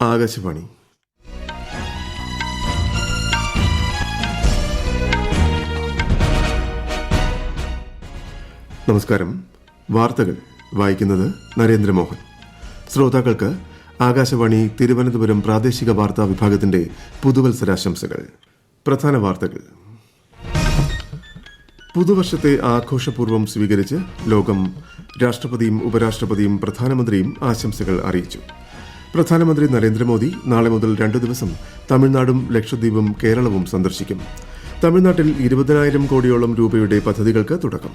ആകാശവാണി. നമസ്കാരം. വാർത്തകൾ വായിക്കുന്നത് നരേന്ദ്രമോഹൻ. ശ്രോതാക്കൾക്ക് ആകാശവാണി തിരുവനന്തപുരം പ്രാദേശിക വാർത്താ വിഭാഗത്തിന്റെ പുതുവത്സരാശംസകൾ. പ്രധാന വാർത്തകൾ. പുതുവർഷത്തെ ആഘോഷപൂർവ്വം സ്വീകരിച്ച് ലോകം. രാഷ്ട്രപതിയും ഉപരാഷ്ട്രപതിയും പ്രധാനമന്ത്രിയും ആശംസകൾ അറിയിച്ചു. പ്രധാനമന്ത്രി നരേന്ദ്രമോദി നാളെ മുതൽ 2 ദിവസം തമിഴ്നാടും ലക്ഷദ്വീപും കേരളവും സന്ദർശിക്കും. തമിഴ്നാട്ടിൽ 20,000 കോടിയോളം രൂപയുടെ പദ്ധതികൾക്ക് തുടക്കം.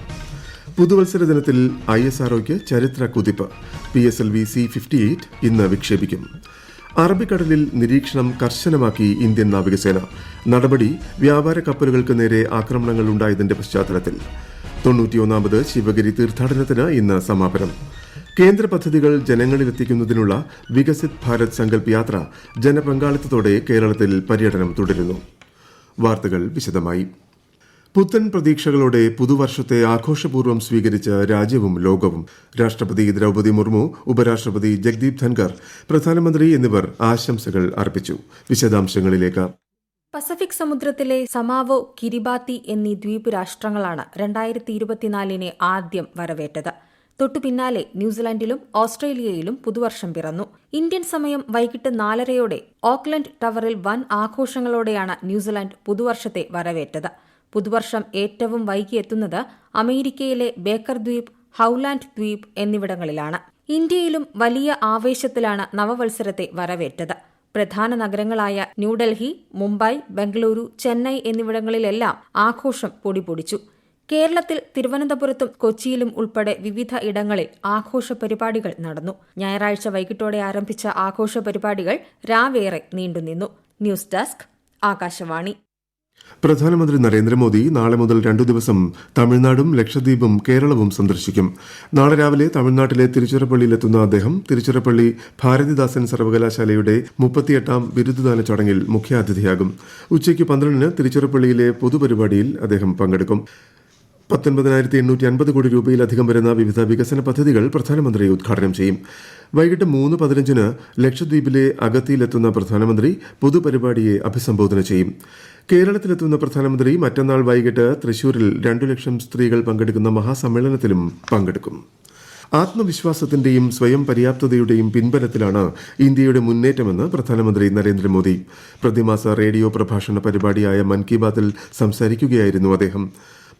പുതുവത്സര ദിനത്തിൽ ISROയ്ക്ക് ചരിത്ര കുതിപ്പ്. PSLV C-58 ഇന്ന് വിക്ഷേപിക്കും. അറബിക്കടലിൽ നിരീക്ഷണം കർശനമാക്കി ഇന്ത്യൻ നാവികസേന. നടപടി വ്യാപാര കപ്പലുകൾക്ക് നേരെ ആക്രമണങ്ങൾ ഉണ്ടായതിന്റെ പശ്ചാത്തലത്തിൽ. 91ാമത് ശിവഗിരി തീർത്ഥാടനത്തിന് ഇന്ന് സമാപനം. കേന്ദ്ര പദ്ധതികൾ ജനങ്ങളിലെത്തിക്കുന്നതിനുള്ള വികസിത് ഭാരത് സങ്കൽപ് യാത്ര ജനപങ്കാളിത്തത്തോടെ കേരളത്തിൽ പര്യടനം തുടരുന്നു. വാർത്തകൾ വിശദമായി. പുത്തൻ പ്രതീക്ഷകളോടെ പുതുവർഷത്തെ ആഘോഷപൂർവ്വം സ്വീകരിച്ച് രാജ്യവും ലോകവും. രാഷ്ട്രപതി ദ്രൌപദി മുർമു, ഉപരാഷ്ട്രപതി ജഗ്ദീപ് ധൻഖർ, പ്രധാനമന്ത്രി എന്നിവർ ആശംസകൾ അർപ്പിച്ചു. വിശദാംശങ്ങളിലേക്ക്. പസഫിക് സമുദ്രത്തിലെ സമാവോ, കിരിബാത്തി എന്നീ ദ്വീപ് രാഷ്ട്രങ്ങളാണ് 2024 ആദ്യം വരവേറ്റത്. തൊട്ടുപിന്നാലെ ന്യൂസിലാൻഡിലും ഓസ്ട്രേലിയയിലും പുതുവർഷം പിറന്നു. ഇന്ത്യൻ സമയം വൈകിട്ട് 4:30 ഓക്ലൻഡ് ടവറിൽ വൻ ആഘോഷങ്ങളോടെയാണ് ന്യൂസിലാൻഡ് പുതുവർഷത്തെ വരവേറ്റത്. പുതുവർഷം ഏറ്റവും വൈകിയെത്തുന്നത് അമേരിക്കയിലെ ബേക്കർ ദ്വീപ്, ഹൌലാൻഡ് ദ്വീപ് എന്നിവിടങ്ങളിലാണ്. ഇന്ത്യയിലും വലിയ ആവേശത്തിലാണ് നവവത്സരത്തെ വരവേറ്റത്. പ്രധാന നഗരങ്ങളായ ന്യൂഡൽഹി, മുംബൈ, ബംഗളൂരു, ചെന്നൈ എന്നിവിടങ്ങളിലെല്ലാം ആഘോഷം പൊടിപൊടിച്ചു. കേരളത്തിൽ തിരുവനന്തപുരത്തും കൊച്ചിയിലും ഉൾപ്പെടെ വിവിധ ഇടങ്ങളിൽ ആഘോഷ പരിപാടികൾ നടന്നു. ഞായറാഴ്ച വൈകിട്ടോടെ ആരംഭിച്ച ആഘോഷ പരിപാടികൾ രാവേറെ നീണ്ടുനിന്നു. News desk, Akashvani. പ്രധാനമന്ത്രി നരേന്ദ്രമോദി നാളെ മുതൽ 2 ദിവസം തമിഴ്നാടും ലക്ഷദ്വീപും കേരളവും സന്ദർശിക്കും. നാളെ രാവിലെ തമിഴ്നാട്ടിലെ തിരുച്ചിറപ്പള്ളിയിലെത്തുന്ന അദ്ദേഹം തിരുച്ചിറപ്പള്ളി ഭാരതിദാസൻ സർവകലാശാലയുടെ 38ാം ബിരുദദാന ചടങ്ങിൽ മുഖ്യാതിഥിയാകും. ഉച്ചയ്ക്ക് 12-ന് തിരുച്ചിറപ്പള്ളിയിലെ പൊതുപരിപാടിയിൽ അദ്ദേഹം പങ്കെടുക്കും. 19,850 കോടി രൂപയിലധികം വരുന്ന വിവിധ വികസന പദ്ധതികൾ പ്രധാനമന്ത്രി ഉദ്ഘാടനം ചെയ്യും. വൈകിട്ട് 3:15-ന് ലക്ഷദ്വീപിലെ അഗത്തിയിലെത്തുന്ന പ്രധാനമന്ത്രി പൊതുപരിപാടിയെ അഭിസംബോധന ചെയ്യും. കേരളത്തിലെത്തുന്ന പ്രധാനമന്ത്രി മറ്റന്നാൾ വൈകിട്ട് തൃശൂരിൽ 2 ലക്ഷം സ്ത്രീകൾ പങ്കെടുക്കുന്ന മഹാസമ്മേളനത്തിലും പങ്കെടുക്കും. ആത്മവിശ്വാസത്തിന്റെയും സ്വയം പര്യാപ്തതയുടെയും പിൻബലത്തിലാണ് ഇന്ത്യയുടെ മുന്നേറ്റമെന്ന് പ്രധാനമന്ത്രി നരേന്ദ്രമോദി. പ്രതിമാസ റേഡിയോ പ്രഭാഷണ പരിപാടിയായ മൻ കി ബാത്തിൽ സംസാരിക്കുകയായിരുന്നു അദ്ദേഹം.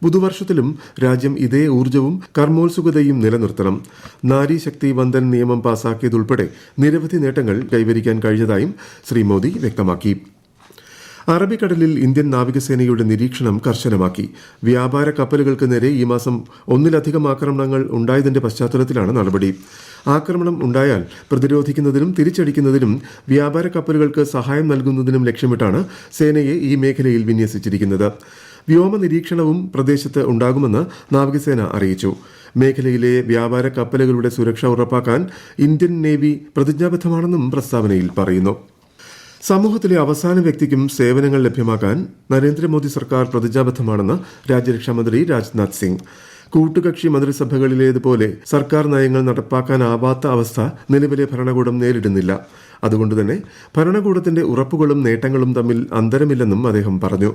പുതുവർഷത്തിലും രാജ്യം ഇതേ ഊർജ്ജവും കർമ്മോത്സുകതയും നിലനിർത്തണം. നാരീശക്തി വന്ദൻ നിയമം പാസാക്കിയതുൾപ്പെടെ നിരവധി നേട്ടങ്ങൾ കൈവരിക്കാൻ കഴിഞ്ഞതായും ശ്രീ മോദി വ്യക്തമാക്കി. അറബിക്കടലിൽ ഇന്ത്യൻ നാവികസേനയുടെ നിരീക്ഷണം കർശനമാക്കി. വ്യാപാര കപ്പലുകൾക്ക് നേരെ ഈ മാസം 1-ലധികം ആക്രമണങ്ങൾ ഉണ്ടായതിന്റെ പശ്ചാത്തലത്തിലാണ് നടപടി. ആക്രമണം ഉണ്ടായാൽ പ്രതിരോധിക്കുന്നതിനും തിരിച്ചടിക്കുന്നതിനും വ്യാപാര കപ്പലുകൾക്ക് സഹായം നൽകുന്നതിനും ലക്ഷ്യമിട്ടാണ് സേനയെ ഈ മേഖലയിൽ വിന്യസിച്ചിരിക്കുന്നത്. വ്യോമ നിരീക്ഷണവും പ്രദേശത്ത് ഉണ്ടാകുമെന്ന് നാവികസേന അറിയിച്ചു. മേഖലയിലെ വ്യാപാര കപ്പലുകളുടെ സുരക്ഷ ഉറപ്പാക്കാൻ ഇന്ത്യൻ നേവി പ്രതിജ്ഞാബദ്ധമാണെന്നും പ്രസ്താവനയിൽ പറയുന്നു. സമൂഹത്തിലെ അവസാന വ്യക്തിക്കും സേവനങ്ങൾ ലഭ്യമാക്കാൻ നരേന്ദ്രമോദി സർക്കാർ പ്രതിജ്ഞാബദ്ധമാണെന്ന് രാജ്യരക്ഷാമന്ത്രി രാജ്നാഥ് സിംഗ്. കൂട്ടുകക്ഷി മന്ത്രിസഭകളിലേതുപോലെ സർക്കാർ നയങ്ങൾ നടപ്പാക്കാനാവാത്ത അവസ്ഥ നിലവിലെ ഭരണകൂടം നേരിടുന്നില്ല. അതുകൊണ്ടുതന്നെ ഭരണകൂടത്തിന്റെ ഉറപ്പുകളും നേട്ടങ്ങളും തമ്മിൽ അന്തരമില്ലെന്നും അദ്ദേഹം പറഞ്ഞു.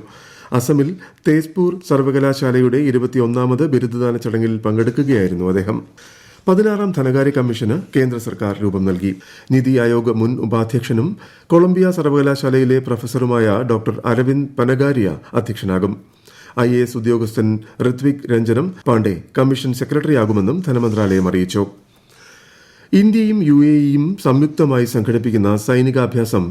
അസമിൽ തേസ്പൂർ സർവകലാശാലയുടെ 21ാമത് ബിരുദദാന ചടങ്ങിൽ പങ്കെടുക്കുകയായിരുന്നു അദ്ദേഹം. 16ാം ധനകാര്യ കമ്മീഷന് കേന്ദ്ര സർക്കാർ രൂപം നൽകി. നിതി ആയോഗ് മുൻ ഉപാധ്യക്ഷനും കൊളംബിയ സർവകലാശാലയിലെ പ്രൊഫസറുമായ ഡോക്ടർ അരവിന്ദ് പനഗാരിയ അധ്യക്ഷനാകും. IAS ഉദ്യോഗസ്ഥൻ ഋത്വിക് രഞ്ജനം പാണ്ഡെ കമ്മീഷൻ സെക്രട്ടറിയാകുമെന്നും ധനമന്ത്രാലയം അറിയിച്ചു. ഇന്ത്യയും UAEയും സംയുക്തമായി സംഘടിപ്പിക്കുന്ന സൈനികാഭ്യാസം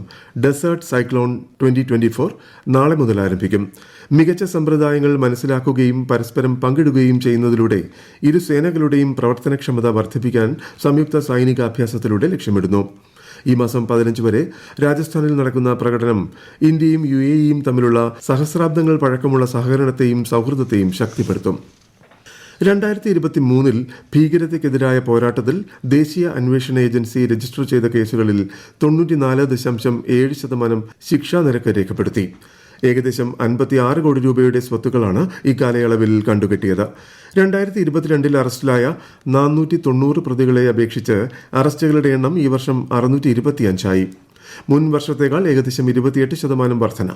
ഡെസേർട്ട് സൈക്ലോൺ 2024 നാളെ മുതൽ ആരംഭിക്കും. മികച്ച സമ്പ്രദായങ്ങൾ മനസ്സിലാക്കുകയും പരസ്പരം പങ്കിടുകയും ചെയ്യുന്നതിലൂടെ ഇരു സേനകളുടെയും പ്രവർത്തനക്ഷമത വർദ്ധിപ്പിക്കാൻ സംയുക്ത സൈനികാഭ്യാസത്തിലൂടെ ലക്ഷ്യമിടുന്നു. ഈ മാസം 15 വരെ രാജസ്ഥാനിൽ നടക്കുന്ന പ്രകടനം ഇന്ത്യയും UAEയും തമ്മിലുള്ള സഹസ്രാബ്ദങ്ങൾ പഴക്കമുള്ള സഹകരണത്തെയും സൌഹൃദത്തെയും ശക്തിപ്പെടുത്തും. 2023 ഭീകരതയ്ക്കെതിരായ പോരാട്ടത്തിൽ ദേശീയ അന്വേഷണ ഏജൻസി രജിസ്റ്റർ ചെയ്ത കേസുകളിൽ 94.7% ശിക്ഷാ നിരക്ക് രേഖപ്പെടുത്തി. ഏകദേശം 56 കോടി രൂപയുടെ സ്വത്തുക്കളാണ് ഇക്കാലയളവിൽ കണ്ടുകെട്ടിയത്. 2022 അറസ്റ്റിലായ 490 പ്രതികളെ അപേക്ഷിച്ച് അറസ്റ്റുകളുടെ എണ്ണം ഈ വർഷം 625 ആയി. മുൻ വർഷത്തേക്കാൾ ഏകദേശം 28% വർധന.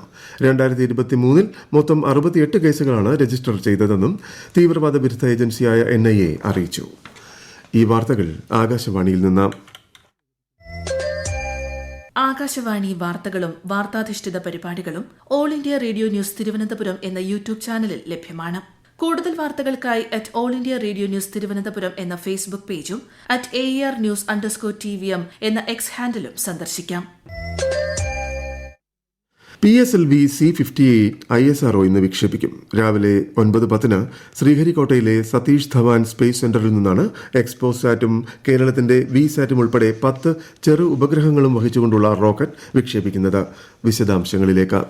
2023 മൊത്തം 68 കേസുകളാണ് രജിസ്റ്റർ ചെയ്തതെന്നും തീവ്രവാദ വിരുദ്ധ ഏജൻസിയായ NIA അറിയിച്ചു. ഈ വാർത്തകൾ ആകാശവാണിയിൽ നിന്ന്. ആകാശവാണി വാർത്തകളും വാർത്താധിഷ്ഠിത പരിപാടികളും all India radio news Thiruvananthapuram എന്ന യൂട്യൂബ് ചാനലിൽ ലഭ്യമാണ്. കൂടുതൽ വാർത്തകൾക്കായി @all India radio news Thiruvananthapuram എന്ന ഫേസ്ബുക്ക് പേജും @AER_News_ എന്ന എക്സ് ഹാൻഡിലും സന്ദർശിക്കാം. PSLV C-58 ISRO ഇന്ന് വിക്ഷേപിക്കും. രാവിലെ 9:10 ശ്രീഹരിക്കോട്ടയിലെ സതീഷ് ധവാൻ സ്പേസ് സെന്ററിൽ നിന്നാണ് എക്സ്പോസാറ്റും കേരളത്തിന്റെ VSATും ഉൾപ്പെടെ 10 ചെറു ഉപഗ്രഹങ്ങളും വഹിച്ചുകൊണ്ടുള്ള റോക്കറ്റ് വിക്ഷേപിക്കുന്നത്. വിശദാംശങ്ങളിലേക്ക്.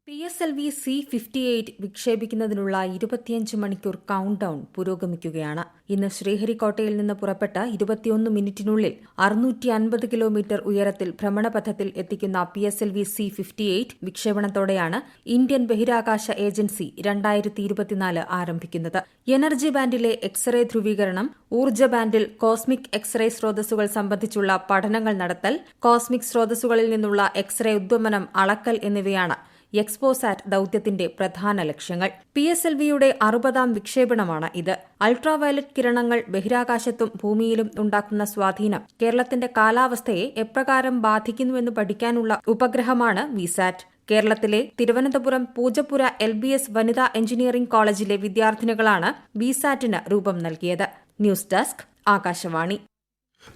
PSLV C-58 വിക്ഷേപിക്കുന്നതിനുള്ള 25 മണിക്കൂർ കൌണ്ട് ഡൌൺ പുരോഗമിക്കുകയാണ്. ഇന്ന് ശ്രീഹരിക്കോട്ടയിൽ നിന്ന് പുറപ്പെട്ട 21 മിനിറ്റിനുള്ളിൽ 650 കിലോമീറ്റർ ഉയരത്തിൽ ഭ്രമണപഥത്തിൽ എത്തിക്കുന്ന PSLV C-58 വിക്ഷേപണത്തോടെയാണ് ഇന്ത്യൻ ബഹിരാകാശ ഏജൻസി 2024 ആരംഭിക്കുന്നത്. എനർജി ബാൻഡിലെ എക്സ്റേ ധ്രുവീകരണം, ഊർജ്ജ ബാൻഡിൽ കോസ്മിക് എക്സ്റേ സ്രോതസ്സുകൾ സംബന്ധിച്ചുള്ള പഠനങ്ങൾ നടത്തൽ, കോസ്മിക് സ്രോതസ്സുകളിൽ നിന്നുള്ള എക്സ്റേ ഉദ്വമനം അളക്കൽ എന്നിവയാണ് എക്സ്പോസാറ്റ് ദൌത്യത്തിന്റെ പ്രധാന ലക്ഷ്യങ്ങൾ. PSLVയുടെ 60ാം വിക്ഷേപണമാണ് ഇത്. അൾട്രാവയലറ്റ് കിരണങ്ങൾ ബഹിരാകാശത്തും ഭൂമിയിലും ഉണ്ടാക്കുന്ന സ്വാധീനം കേരളത്തിന്റെ കാലാവസ്ഥയെ എപ്രകാരം ബാധിക്കുന്നുവെന്ന് പഠിക്കാനുള്ള ഉപഗ്രഹമാണ് VSAT. കേരളത്തിലെ തിരുവനന്തപുരം പൂജപ്പുര LBS വനിതാ എഞ്ചിനീയറിംഗ് കോളേജിലെ വിദ്യാർത്ഥിനികളാണ് VSATന് രൂപം നൽകിയത്. News desk, Akashvani.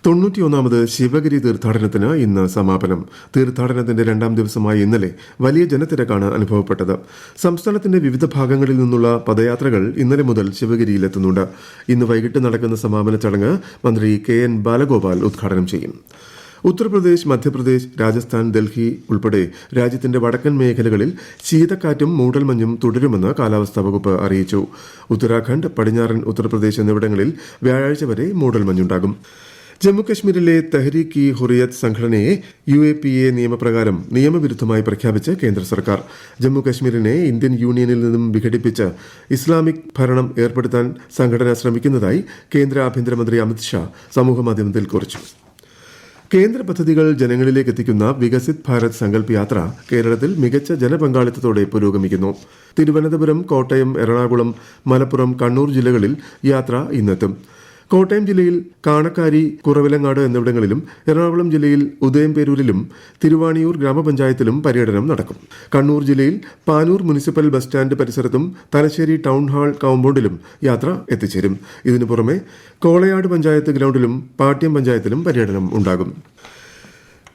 91ാമത് ശിവഗിരി തീർത്ഥാടനത്തിന് ഇന്ന് സമാപനം. തീർത്ഥാടനത്തിന്റെ 2ാം ദിവസമായ ഇന്നലെ വലിയ ജനത്തിരക്കാണ് അനുഭവപ്പെട്ടത്. സംസ്ഥാനത്തിന്റെ വിവിധ ഭാഗങ്ങളിൽ നിന്നുള്ള പദയാത്രകൾ ഇന്നലെ മുതൽ ശിവഗിരിയിലെത്തുന്നുണ്ട്. ഇന്ന് വൈകിട്ട് നടക്കുന്ന സമാപന ചടങ്ങ് മന്ത്രി KN ബാലഗോപാൽ ഉദ്ഘാടനം ചെയ്യും. ഉത്തർപ്രദേശ്, മധ്യപ്രദേശ്, രാജസ്ഥാൻ, ഡൽഹി ഉൾപ്പെടെ രാജ്യത്തിന്റെ വടക്കൻ മേഖലകളിൽ ശീതക്കാറ്റും മൂടൽമഞ്ഞും തുടരുമെന്ന് കാലാവസ്ഥാ വകുപ്പ് അറിയിച്ചു. ഉത്തരാഖണ്ഡ്, പടിഞ്ഞാറൻ ഉത്തർപ്രദേശ് എന്നിവിടങ്ങളിൽ വ്യാഴാഴ്ച വരെ മൂടൽമഞ്ഞുണ്ടാകും. ജമ്മുകശ്മീരിലെ തെഹ്രീക്ക്-ഇ-ഹുറിയത്ത് സംഘടനയെ UAPA നിയമപ്രകാരം നിയമവിരുദ്ധമായി പ്രഖ്യാപിച്ച് കേന്ദ്ര സർക്കാർ. ജമ്മുകശ്മീരിനെ ഇന്ത്യൻ യൂണിയനിൽ നിന്നും വിഘടിപ്പിച്ച് ഇസ്ലാമിക് ഭരണം ഏർപ്പെടുത്താൻ സംഘടന ശ്രമിക്കുന്നതായി കേന്ദ്ര ആഭ്യന്തരമന്ത്രി അമിത്ഷാ സമൂഹമാധ്യമത്തിൽ കുറിച്ചു. കേന്ദ്ര പദ്ധതികൾ ജനങ്ങളിലേക്ക് എത്തിക്കുന്ന വികസിത് ഭാരത് സങ്കല്പ് യാത്ര കേരളത്തിൽ മികച്ച ജനപങ്കാളിത്തത്തോടെ പുരോഗമിക്കുന്നു. തിരുവനന്തപുരം, കോട്ടയം, എറണാകുളം, മലപ്പുറം, കണ്ണൂർ ജില്ലകളിൽ യാത്ര ഇന്നെത്തും. കോട്ടയം ജില്ലയിൽ കാണക്കാരി, കുറവിലങ്ങാട് എന്നിവിടങ്ങളിലും എറണാകുളം ജില്ലയിൽ ഉദയംപേരൂരിലും തിരുവാണിയൂർ ഗ്രാമപഞ്ചായത്തിലും പര്യടനം നടക്കും. കണ്ണൂർ ജില്ലയിൽ പാനൂർ മുനിസിപ്പൽ ബസ് സ്റ്റാൻഡ് പരിസരത്തും തലശ്ശേരി ടൗൺ ഹാൾ കോമ്പൗണ്ടിലും യാത്ര എത്തിച്ചേരും. ഇതിനു പുറമെ കോളയാട് പഞ്ചായത്ത് ഗ്രൌണ്ടിലും പാട്യം പഞ്ചായത്തിലും പര്യടനം ഉണ്ടാകും.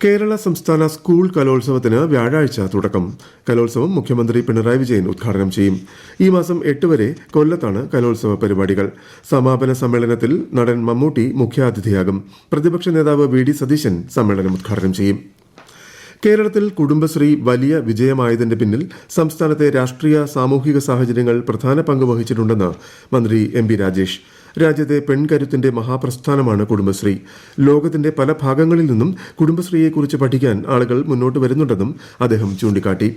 കേരള സംസ്ഥാന സ്കൂൾ കലോത്സവത്തിന് വ്യാഴാഴ്ച തുടക്കം. കലോത്സവം മുഖ്യമന്ത്രി പിണറായി വിജയൻ ഉദ്ഘാടനം ചെയ്യും. ഈ മാസം 8 വരെ കൊല്ലത്താണ് കലോത്സവ പരിപാടികൾ. സമാപന സമ്മേളനത്തിൽ നടൻ മമ്മൂട്ടി മുഖ്യാതിഥിയാകും. പ്രതിപക്ഷ നേതാവ് VD സതീശൻ സമ്മേളനം ഉദ്ഘാടനം ചെയ്യും. കേരളത്തിൽ കുടുംബശ്രീ വലിയ വിജയമായതിന്റെ പിന്നിൽ സംസ്ഥാനത്തെ രാഷ്ട്രീയ സാമൂഹിക സാഹചര്യങ്ങൾ പ്രധാന പങ്ക് വഹിച്ചിട്ടുണ്ടെന്ന് മന്ത്രി MB രാജേഷ്. രാജ്യത്തെ പെൺകരുത്തിന്റെ മഹാപ്രസ്ഥാനമാണ് കുടുംബശ്രീ. ലോകത്തിന്റെ പല ഭാഗങ്ങളിൽ നിന്നും കുടുംബശ്രീയെക്കുറിച്ച് പഠിക്കാൻ ആളുകൾ മുന്നോട്ട് വരുന്നുണ്ടെന്നും അദ്ദേഹം ചൂണ്ടിക്കാട്ടി.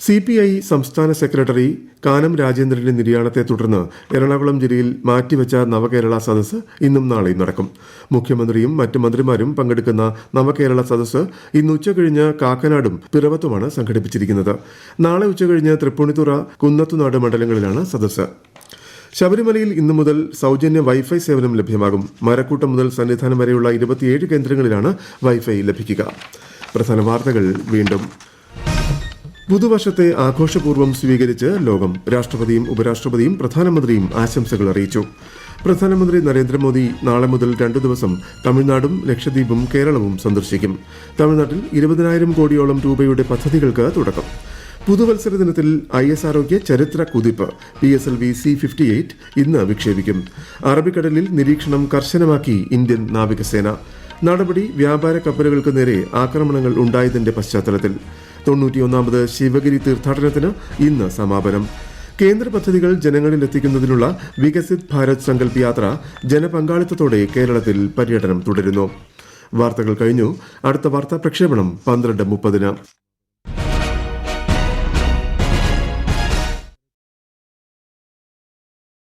CPI സംസ്ഥാന സെക്രട്ടറി കാനം രാജേന്ദ്രന്റെ നിര്യാണത്തെ തുടർന്ന് എറണാകുളം ജില്ലയിൽ മാറ്റിവെച്ച നവകേരള സദസ്സ് ഇന്നും നാളെയും നടക്കും. മുഖ്യമന്ത്രിയും മറ്റ് മന്ത്രിമാരും പങ്കെടുക്കുന്ന നവകേരള സദസ്സ് ഇന്ന് ഉച്ചകഴിഞ്ഞ് കാക്കനാടും പിറവത്തുമാണ് സംഘടിപ്പിച്ചിരിക്കുന്നത്. നാളെ ഉച്ചകഴിഞ്ഞ് തൃപ്പൂണിത്തുറ, കുന്നത്തുനാട് മണ്ഡലങ്ങളിലാണ് സദസ്സ്. ശബരിമലയിൽ ഇന്നു മുതൽ സൗജന്യ വൈഫൈ സേവനം ലഭ്യമാകും. മരക്കൂട്ടം മുതൽ സന്നിധാനം വരെയുള്ള 27 കേന്ദ്രങ്ങളിലാണ് വൈഫൈ ലഭിക്കുക. പ്രധാന വാർത്തകൾ വീണ്ടും. പുതുവർഷത്തെ ആഘോഷപൂർവ്വം സ്വീകരിച്ച് ലോകം. രാഷ്ട്രപതിയും ഉപരാഷ്ട്രപതിയും പ്രധാനമന്ത്രിയും ആശംസകൾ അറിയിച്ചു. പ്രധാനമന്ത്രി നരേന്ദ്രമോദി നാളെ മുതൽ 2 ദിവസം തമിഴ്നാടും ലക്ഷദ്വീപും കേരളവും സന്ദർശിക്കും. തമിഴ്നാട്ടിൽ 20,000 കോടിയോളം രൂപയുടെ പദ്ധതികൾക്ക് തുടക്കം. പുതുവത്സര ദിനത്തിൽ ISROയ്ക്ക് ചരിത്ര കുതിപ്പ്. PSLV C-58 ഇന്ന് വിക്ഷേപിക്കും. അറബിക്കടലിൽ നിരീക്ഷണം കർശനമാക്കി ഇന്ത്യൻ നാവികസേന. നടപടി വ്യാപാര കപ്പലുകൾക്ക് നേരെ ആക്രമണങ്ങൾ ഉണ്ടായതിന്റെ പശ്ചാത്തലത്തിൽ. 91ാമത് ശിവഗിരി തീർത്ഥാടനത്തിന് ഇന്ന് സമാപനം. കേന്ദ്ര പദ്ധതികൾ ജനങ്ങളിലെത്തിക്കുന്നതിനുള്ള വികസിത് ഭാരത് സങ്കല്പ് യാത്ര ജനപങ്കാളിത്തത്തോടെ കേരളത്തിൽ പര്യടനം തുടരുന്നു. വാർത്തകൾ കഴിഞ്ഞു. അടുത്ത വാർത്താ പ്രക്ഷേപണം 12:30.